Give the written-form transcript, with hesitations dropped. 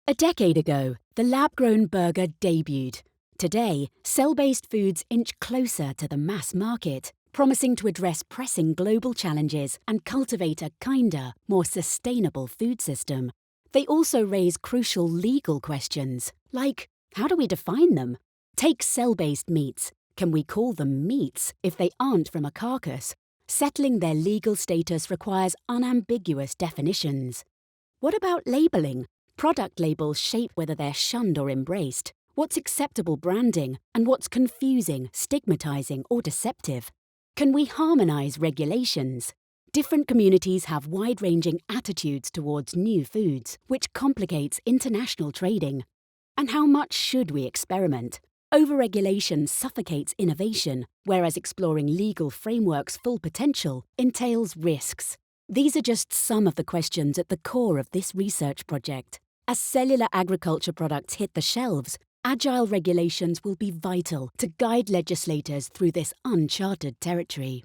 A decade ago, the lab-grown burger debuted. Today, cell-based foods inch closer to the mass market, promising to address pressing global challenges and cultivate a kinder, more sustainable food system. They also raise crucial legal questions, like, how do we define them? Take cell-based meats. Can we call them meats if they aren't from a carcass? Settling their legal status requires unambiguous definitions. What about labelling? Product labels shape whether they're shunned or embraced. What's acceptable branding and what's confusing, stigmatizing, or deceptive? Can we harmonize regulations? Different communities have wide-ranging attitudes towards new foods, which complicates international trading. And how much should we experiment? Overregulation suffocates innovation, whereas exploring legal frameworks' full potential entails risks. These are just some of the questions at the core of this research project. As cellular agriculture products hit the shelves, agile regulations will be vital to guide legislators through this uncharted territory.